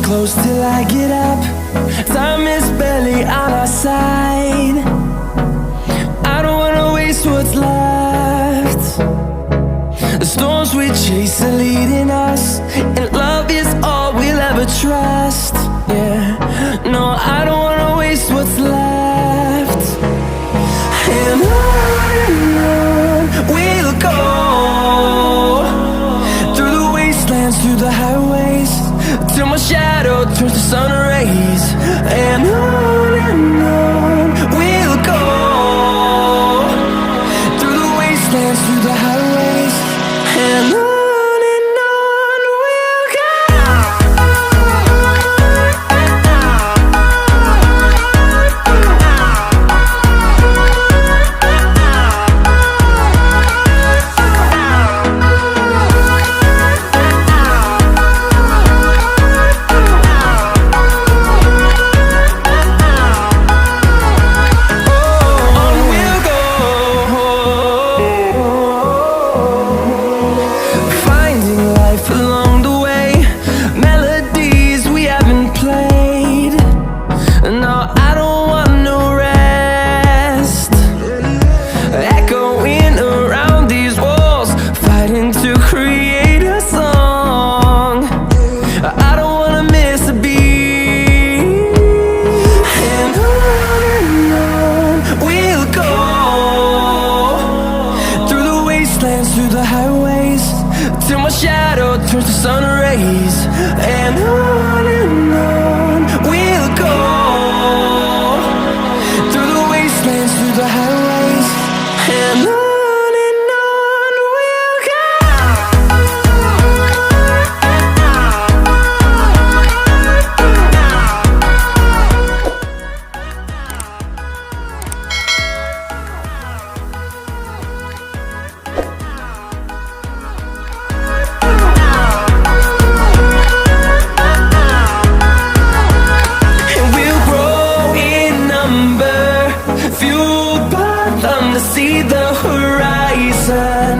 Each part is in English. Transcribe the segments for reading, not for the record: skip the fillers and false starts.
Close till I get up. Time is barely on our side. I don't wanna waste what's left. The storms we chase are leading us, and love is all we'll ever trust. Yeah, no, I don't wanna waste what's left. And on we'll go, through the wastelands, through the highways, till my shadow turns to sun rays. And on we'll go, through the wastelands, through the highways, and on we'll go. Through the highways, till my shadow turns to sun rays. And on we'll go, through the wastelands, through the highways, and on we'll go. See the horizon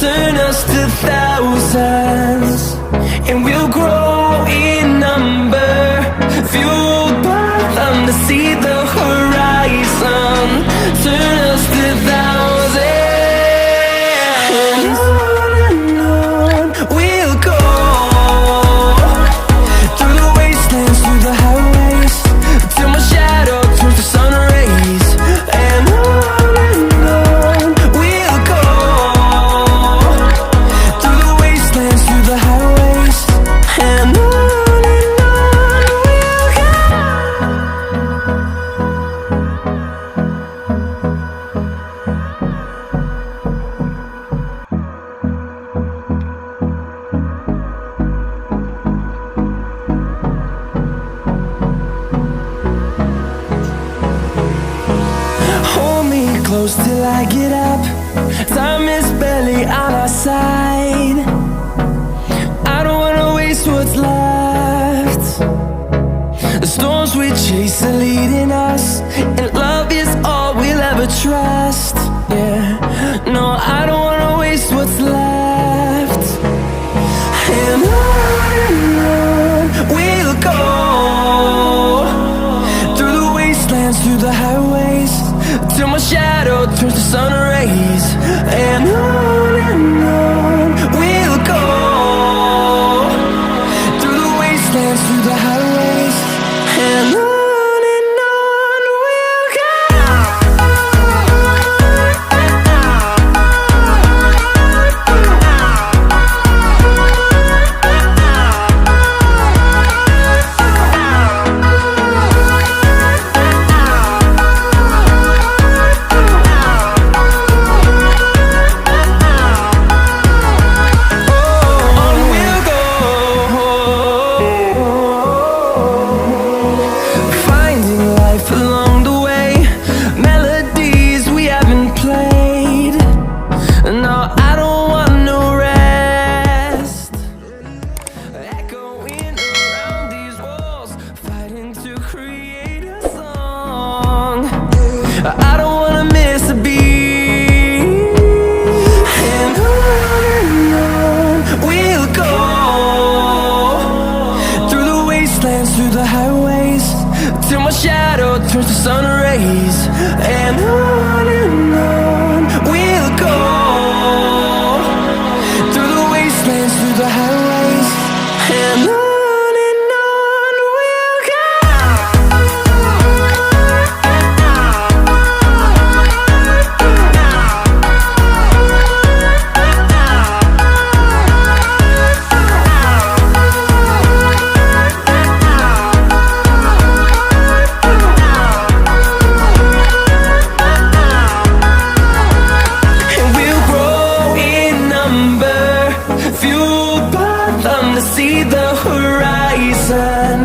turn us to thousands, and we'll grow in number, fueled by them to see the horizon turn us to thousands. And on we'll go, through the wastelands, through the highways, till my shadow turns to sun rays. And close till I get up. Time is barely on our side. I don't wanna waste what's left. The storms we chase are leading us, and love is all we'll ever trust. Yeah, no, I don't wanna waste what's left. And on we'll go, through the wastelands, through the highways, till my shadow turns to sun rays. And on we'll go, through the wastelands, through the highways, and on we'll go. sun rays. And on we'll go, through the wastelands, through the highways. And on we'll go. See the horizon,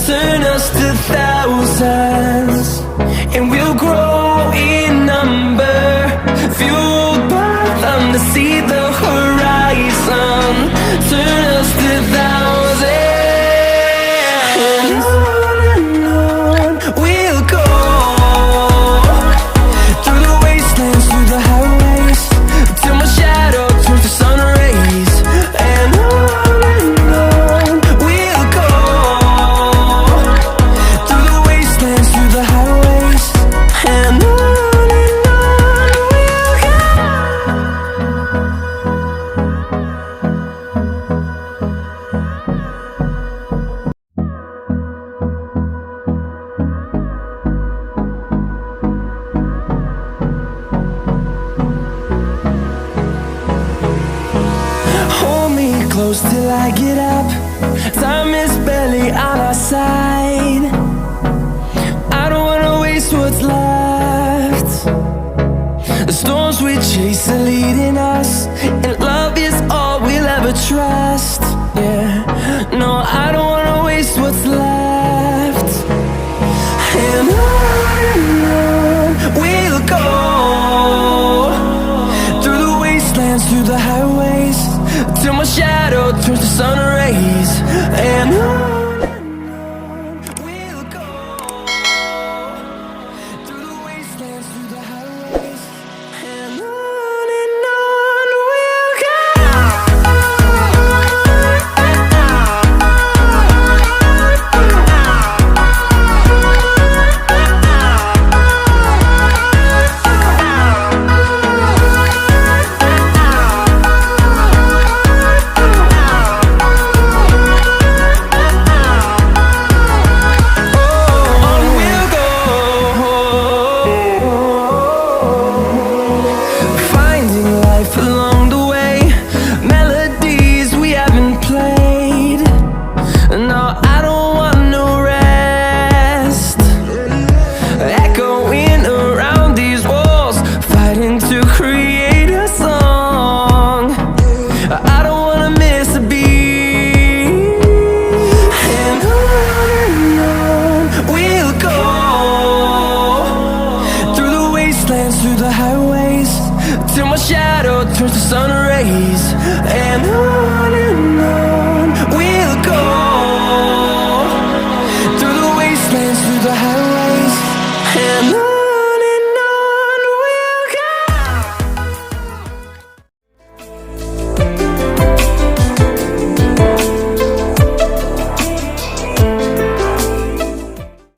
turn us to thousands, and we'll grow in number, fueled by them. To see the horizon, turn us to thousands, and on we'll go, through the wastelands, through the highways, till my shadow turns to sun rays. And close till I get up. Time is barely on our side. I don't wanna waste what's left. The storms we chase are leading us, and love is all we'll ever trust. Yeah, no, I don't wanna waste what's left. And on we'll go, through the wastelands, through the highways, till my shadow turns to sun rays. And on we'll go, through the wastelands, through the highways. And on we'll go. Through the highways, till my shadow turns to sun